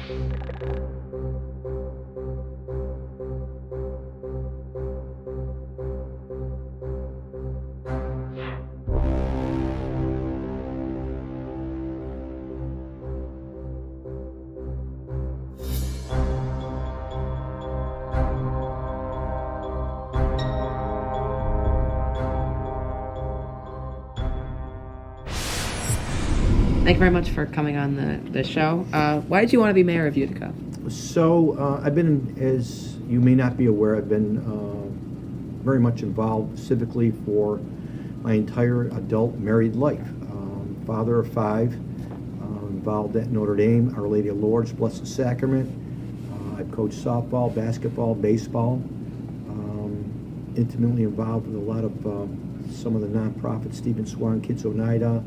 Thank you very much for coming on the show. Why did you want to be mayor of Utica? So I've been, as you may not be aware, I've been very much involved civically for my entire adult married life. Father of 5, involved at Notre Dame, Our Lady of Lourdes, Blessed Sacrament. I've coached softball, basketball, baseball. Intimately involved with a lot of some of the nonprofits, Stephen Swan, Kids Oneida.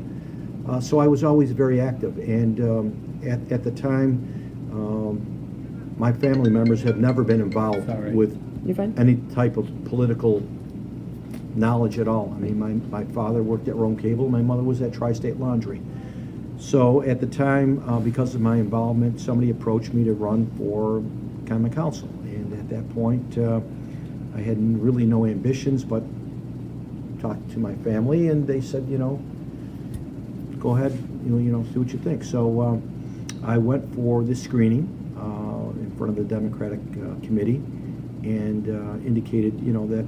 So I was always very active, and at the time, my family members have never been involved with any type of political knowledge at all. I mean, my father worked at Rome Cable, my mother was at Tri-State Laundry. So at the time, because of my involvement, somebody approached me to run for common council, and at that point, I had really no ambitions, but talked to my family, and they said, go ahead, see what you think. So I went for this screening in front of the Democratic committee, and indicated, that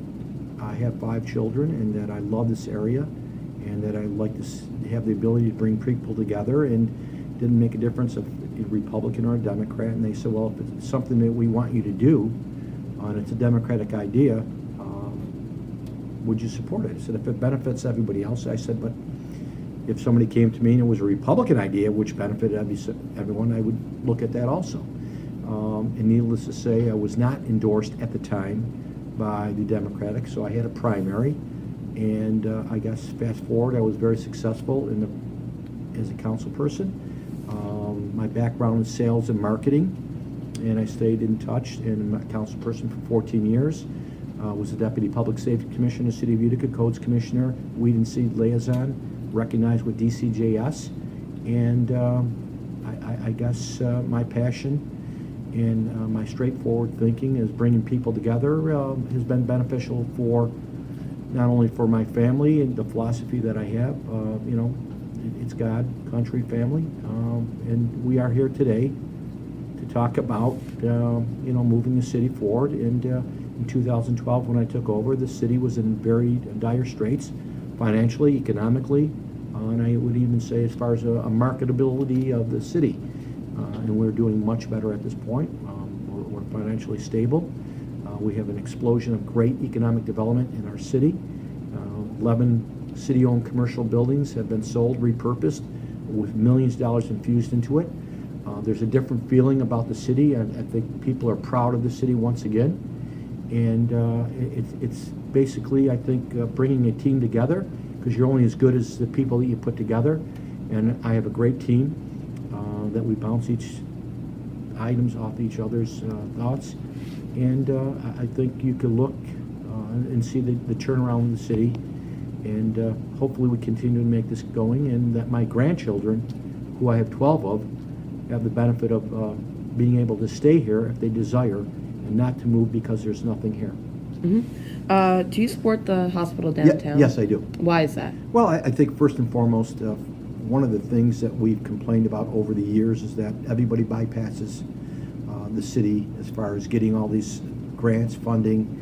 I have 5 children and that I love this area, and that I'd like to have the ability to bring people together, and didn't make a difference if a Republican or a Democrat. And they said, well, if it's something that we want you to do, and it's a Democratic idea, would you support it? I said, if it benefits everybody else. I said, but if somebody came to me and it was a Republican idea which benefited everyone, I would look at that also. And needless to say, I was not endorsed at the time by the Democratic, so I had a primary. And I guess fast forward, I was very successful as a council person. My background is sales and marketing, and I stayed in touch, and I'm a council person for 14 years. Was a Deputy Public Safety Commissioner, City of Utica, Codes Commissioner, Weed and Seed Liaison, recognized with DCJS, and I guess my passion and my straightforward thinking is bringing people together has been beneficial for not only for my family and the philosophy that I have, it's God, country, family, and we are here today to talk about moving the city forward. And in 2012, when I took over, the city was in very dire straits, financially, economically, and I would even say as far as a marketability of the city. And we're doing much better at this point. We're financially stable. We have an explosion of great economic development in our city. 11 city-owned commercial buildings have been sold, repurposed, with millions of dollars infused into it. There's a different feeling about the city. I think people are proud of the city once again. And it's basically, I think, bringing a team together, because you're only as good as the people that you put together. And I have a great team that we bounce each items off each other's thoughts. And I think you can look and see the turnaround in the city. And hopefully we continue to make this going, and that my grandchildren, who I have 12 of, have the benefit of being able to stay here if they desire, and not to move because there's nothing here. Mm-hmm. Do you support the hospital downtown? Yes, I do. Why is that? Well, I think first and foremost, one of the things that we've complained about over the years is that everybody bypasses the city as far as getting all these grants, funding.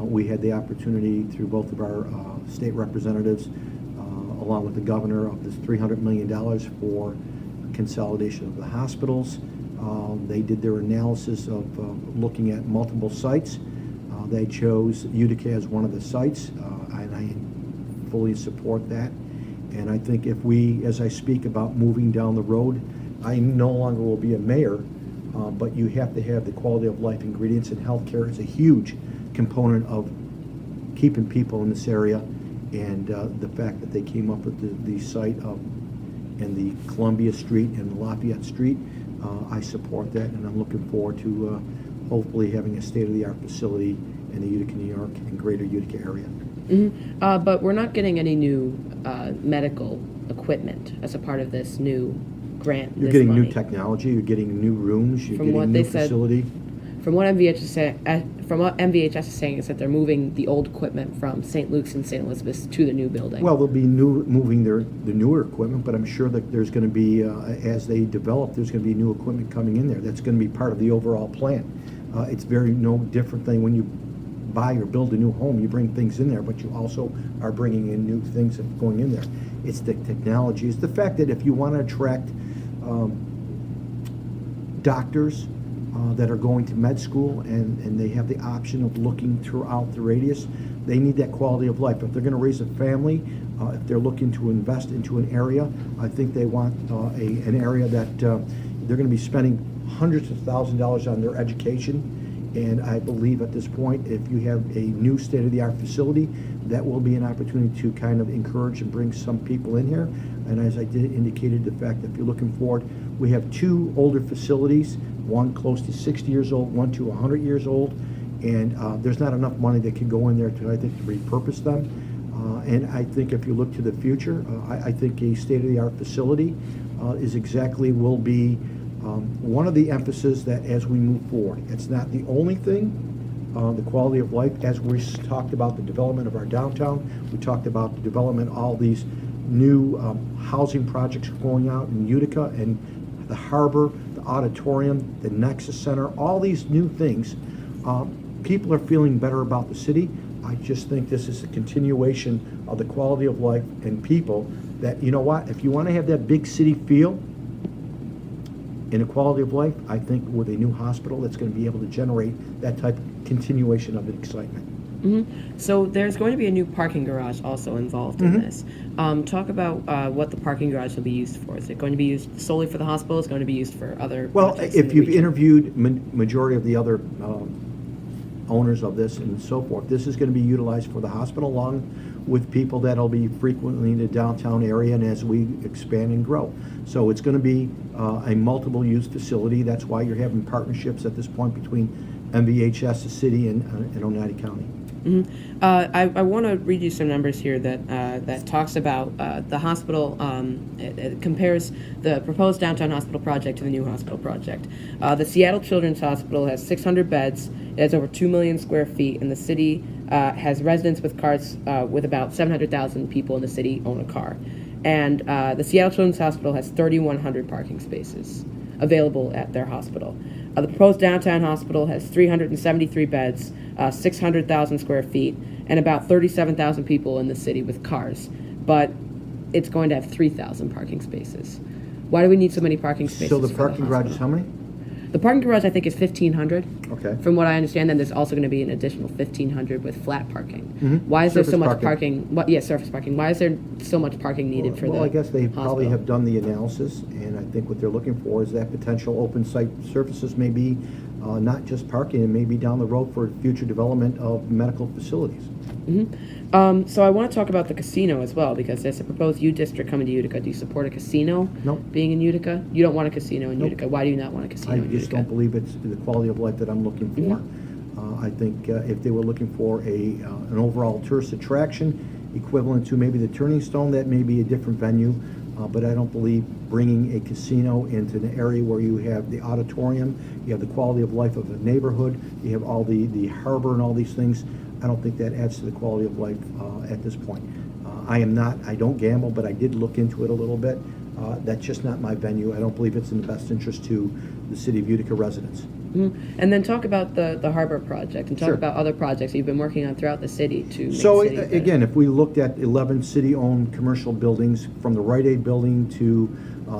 We had the opportunity through both of our state representatives, along with the governor, of this $300 million for consolidation of the hospitals. They did their analysis of looking at multiple sites. They chose Utica as one of the sites, and I fully support that. And I think if we, as I speak about moving down the road, I no longer will be a mayor, but you have to have the quality of life ingredients, and healthcare is a huge component of keeping people in this area. And the fact that they came up with the site of in the Columbia Street and Lafayette Street, I support that, and I'm looking forward to hopefully having a state-of-the-art facility in the Utica, New York, and greater Utica area. Mm-hmm. But we're not getting any new medical equipment as a part of this new grant You're this getting money. new technology, you're getting new rooms, you're From getting what new they said- facility. From what MVHS is saying is that they're moving the old equipment from St. Luke's and St. Elizabeth's to the new building. Well, they'll be moving the newer equipment, but I'm sure that there's going to be, as they develop, there's going to be new equipment coming in there. That's going to be part of the overall plan. It's very no different than when you buy or build a new home. You bring things in there, but you also are bringing in new things that are going in there. It's the technology. It's the fact that if you want to attract doctors that are going to med school and they have the option of looking throughout the radius, they need that quality of life. If they're going to raise a family, if they're looking to invest into an area, I think they want an area that they're going to be spending hundreds of thousands of dollars on their education. And I believe at this point, if you have a new state-of-the-art facility, that will be an opportunity to kind of encourage and bring some people in here. And as I did indicated, the fact that if you're looking forward, we have 2 older facilities, one close to 60 years old, one to 100 years old, and there's not enough money that can go in there to, I think, to repurpose them. And I think if you look to the future, I think a state-of-the-art facility is exactly will be one of the emphasis that as we move forward. It's not the only thing, the quality of life, as we talked about the development of our downtown, we talked about the development of all these new housing projects going out in Utica and the harbor, the auditorium, the Nexus Center, all these new things. People are feeling better about the city. I just think this is a continuation of the quality of life and people that, you know what, if you want to have that big city feel, in a quality of life, I think with a new hospital, that's going to be able to generate that type of continuation of excitement. Mm-hmm. So there's going to be a new parking garage also involved in this. Talk about what the parking garage will be used for. Is it going to be used solely for the hospital? Is it going to be used for other projects in if the you've region? interviewed majority of the other owners of this and so forth, this is going to be utilized for the hospital along with people that'll be frequently in the downtown area and as we expand and grow. So it's going to be a multiple use facility. That's why you're having partnerships at this point between MVHS, the city, and Oneida County. Mm-hmm. I want to read you some numbers here that talks about the hospital. It compares the proposed downtown hospital project to the new hospital project. The Seattle Children's Hospital has 600 beds. It has over 2 million square feet, and the city has residents with cars. With about 700,000 people in the city own a car, and the Seattle Children's Hospital has 3,100 parking spaces available at their hospital. The proposed downtown hospital has 373 beds, 600,000 square feet, and about 37,000 people in the city with cars. But it's going to have 3,000 parking spaces. Why do we need so many parking spaces? So the for parking garage is how many? The parking garage, I think, is 1,500. Okay. From what I understand, then there's also going to be an additional 1,500 with flat parking. Mhm. Why is there so Surface much parking. parking? Surface parking. Why is there so much parking needed for the Well, I guess they probably hospital? have done the analysis, and I think what they're looking for is that potential open site surfaces may be not just parking, it may be down the road for future development of medical facilities. So I want to talk about the casino as well, because there's a proposed U district coming to Utica. Do you support a casino Nope. being in Utica? You don't want a casino in Nope. Utica. Why do you not want a casino I in just Utica? don't believe it's the quality of life that I'm looking for. I think if they were looking for an overall tourist attraction equivalent to maybe the Turning Stone, that may be a different venue. But I don't believe bringing a casino into an area where you have the auditorium, you have the quality of life of a neighborhood, you have all the harbor and all these things. I don't think that adds to the quality of life at this point. I don't gamble, but I did look into it a little bit. That's just not my venue. I don't believe it's in the best interest to the city of Utica residents. And then talk about the harbor project and talk Sure. about other projects you've been working on throughout the city to make So the city better. again, if we looked at 11 city-owned commercial buildings, from the Rite Aid building to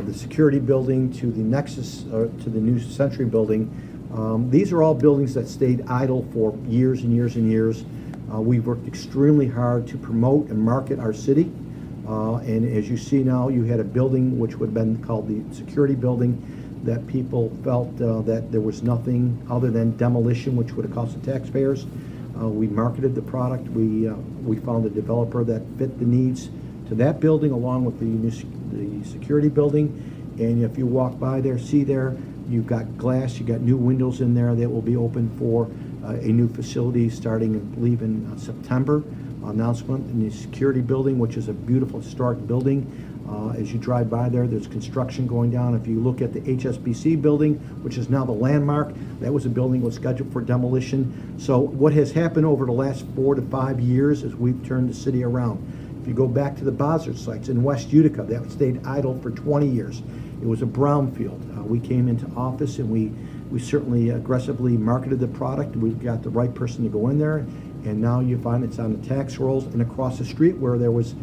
the security building to the Nexus, to the new Century building, these are all buildings that stayed idle for years and years and years. We've worked extremely hard to promote and market our city. And as you see now, you had a building which would have been called the security building that people felt that there was nothing other than demolition, which would have cost the taxpayers. We marketed the product. We found a developer that fit the needs to that building along with the security building. And if you walk by there, see there, you've got glass, you've got new windows in there that will be open for a new facility starting, I believe, in September. Announcement in the security building, which is a beautiful historic building. As you drive by there, there's construction going down. If you look at the HSBC building, which is now the Landmark, that was a building that was scheduled for demolition. So what has happened over the last 4 to 5 years is we've turned the city around. If you go back to the Bozzard sites in West Utica, that stayed idle for 20 years. It was a brownfield. We came into office and we certainly aggressively marketed the product. We got the right person to go in there, and now you find it's on the tax rolls. And across the street where there was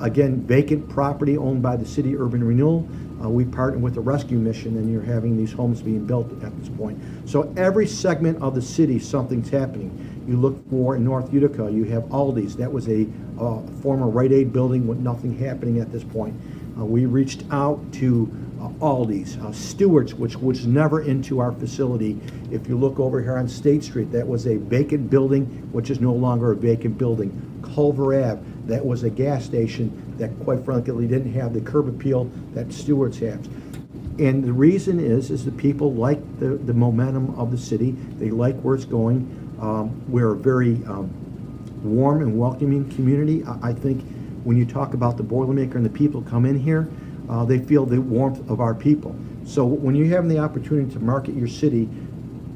again, vacant property owned by the city urban renewal. We partner with the rescue mission, and you're having these homes being built at this point. So every segment of the city, something's happening. You look for in North Utica, you have Aldi's. That was a former Rite Aid building with nothing happening at this point. We reached out to Aldi's, Stewart's, which was never into our facility. If you look over here on State Street, that was a vacant building, which is no longer a vacant building. Culver Ave, that was a gas station that quite frankly didn't have the curb appeal that Stewart's has. And the reason is the people like the momentum of the city. They like where it's going. We're a very warm and welcoming community. I think when you talk about the Boilermaker and the people come in here, they feel the warmth of our people. So when you're having the opportunity to market your city,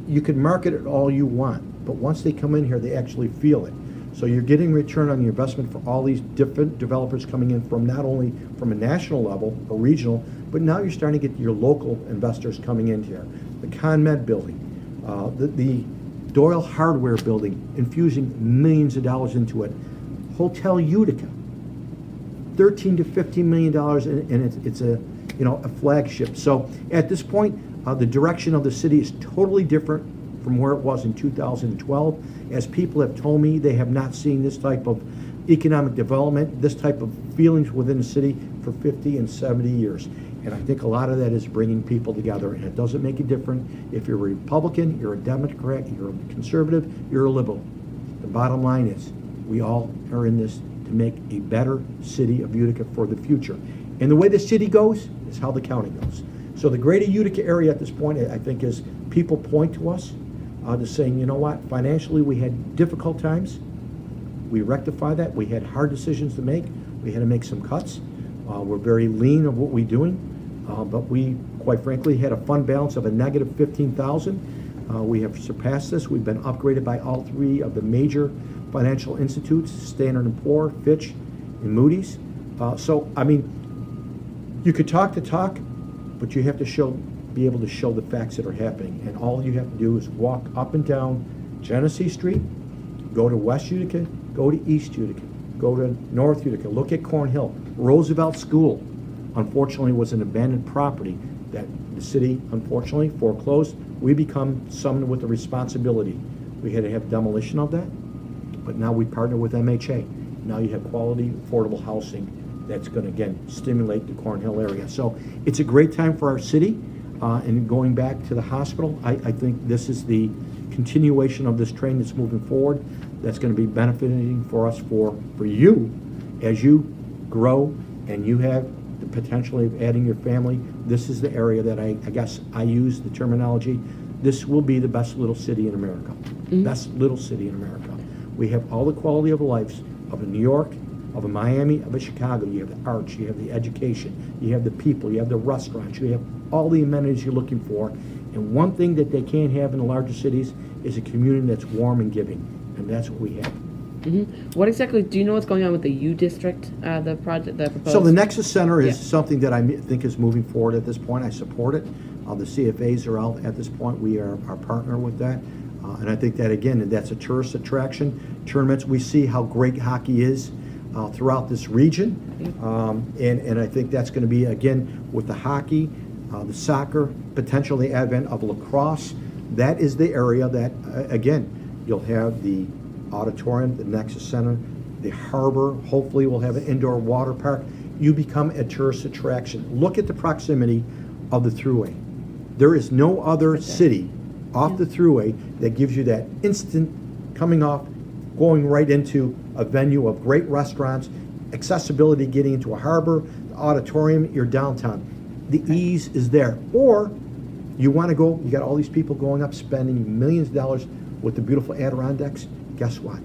you can market it all you want, but once they come in here, they actually feel it. So you're getting return on your investment for all these different developers coming in from not only from a national level or regional, but now you're starting to get your local investors coming in here. The ConMed building, the Doyle Hardware building, infusing millions of dollars into it. Hotel Utica, $13 to $15 million, and it's a flagship. So at this point, the direction of the city is totally different from where it was in 2012. As people have told me, they have not seen this type of economic development, this type of feelings within the city for 50 and 70 years. And I think a lot of that is bringing people together, and it doesn't make a difference if you're a Republican, you're a Democrat, you're a conservative, you're a liberal. The bottom line is we all are in this to make a better city of Utica for the future. And the way the city goes is how the county goes. So the greater Utica area at this point, I think, is people point to us to saying, you know what, financially we had difficult times. We rectified that. We had hard decisions to make. We had to make some cuts. We're very lean of what we're doing, but we, quite frankly, had a fund balance of a negative 15,000. We have surpassed this. We've been upgraded by all three of the major financial institutes, Standard & Poor, Fitch, and Moody's. So, I mean, you could talk the talk, but you have to be able to show the facts that are happening. And all you have to do is walk up and down Genesee Street, go to West Utica, go to East Utica, go to North Utica, look at Cornhill. Roosevelt School, unfortunately, was an abandoned property that the city, unfortunately, foreclosed. We become someone with the responsibility. We had to have demolition of that, but now we partner with MHA. Now you have quality, affordable housing that's going to, again, stimulate the Cornhill area. So it's a great time for our city. And going back to the hospital, I think this is the continuation of this train that's moving forward, that's going to be benefiting for us, for you, as you grow and you have the potential of adding your family. This is the area that I guess I use the terminology, this will be the best little city in America. Mm-hmm. Best little city in America. We have all the quality of life of a New York, of a Miami, of a Chicago. You have the arts, you have the education, you have the people, you have the restaurants, you have all the amenities you're looking for. And one thing that they can't have in the larger cities is a community that's warm and giving, and that's what we have. Mm-hmm. What exactly, do you know what's going on with the U District, the project, the proposed? So the Nexus Center is something that I think is moving forward at this point. I support it. The CFAs are out at this point. We are our partner with that. And I think that, again, that's a tourist attraction. Tournaments, we see how great hockey is throughout this region. And I think that's going to be, again, with the hockey, the soccer, potentially the advent of lacrosse. That is the area that, again, you'll have the auditorium, the Nexus Center, the harbor. Hopefully we'll have an indoor water park. You become a tourist attraction. Look at the proximity of the Thruway. There is no other city off the Thruway that gives you that instant coming off, going right into a venue of great restaurants, accessibility, getting into a harbor, the auditorium, you're downtown. The ease is there. Or you want to go, you got all these people going up spending millions of dollars with the beautiful Adirondacks. Guess what?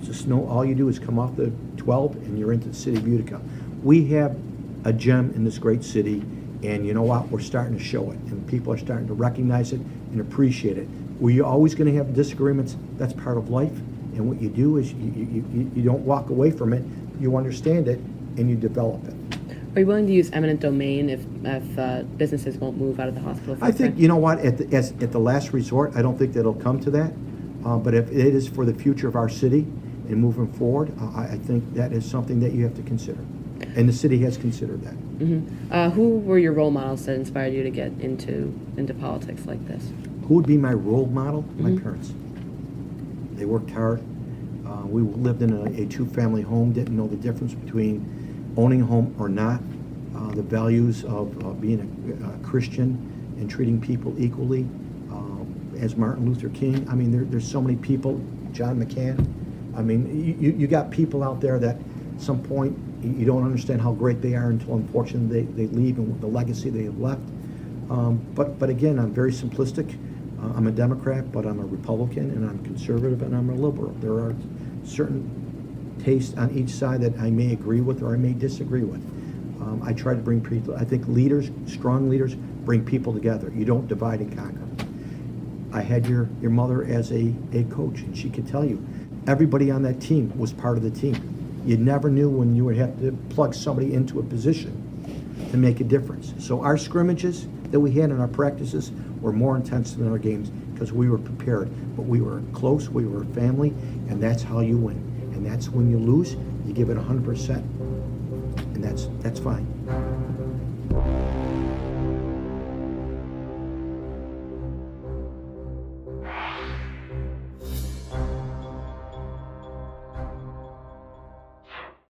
Just know all you do is come off the 12 and you're into the city of Utica. We have a gem in this great city, and you know what? We're starting to show it, and people are starting to recognize it and appreciate it. We're always going to have disagreements. That's part of life, and what you do is you don't walk away from it. You understand it, and you develop it. Are you willing to use eminent domain if businesses won't move out of the hospital I footprint? think, you know what, at the last resort, I don't think that it'll come to that. But if it is for the future of our city and moving forward, I think that is something that you have to consider. And the city has considered that. Who were your role models that inspired you to get into politics like this? Who would be my role model? My parents. They worked hard. We lived in a two-family home, didn't know the difference between owning a home or not. The values of being a Christian and treating people equally. As Martin Luther King, I mean, there's so many people, John McCann. I mean, you got people out there that at some point you don't understand how great they are until unfortunately they leave and the legacy they have left. But again, I'm very simplistic. I'm a Democrat, but I'm a Republican, and I'm conservative, and I'm a liberal. There are certain tastes on each side that I may agree with or I may disagree with. I try to bring people, I think leaders, strong leaders, bring people together. You don't divide and conquer. I had your mother as a coach, and she could tell you, everybody on that team was part of the team. You never knew when you would have to plug somebody into a position to make a difference. So our scrimmages that we had in our practices were more intense than our games because we were prepared. But we were close, we were a family, and that's how you win. And that's when you lose, you give it 100%, and that's fine.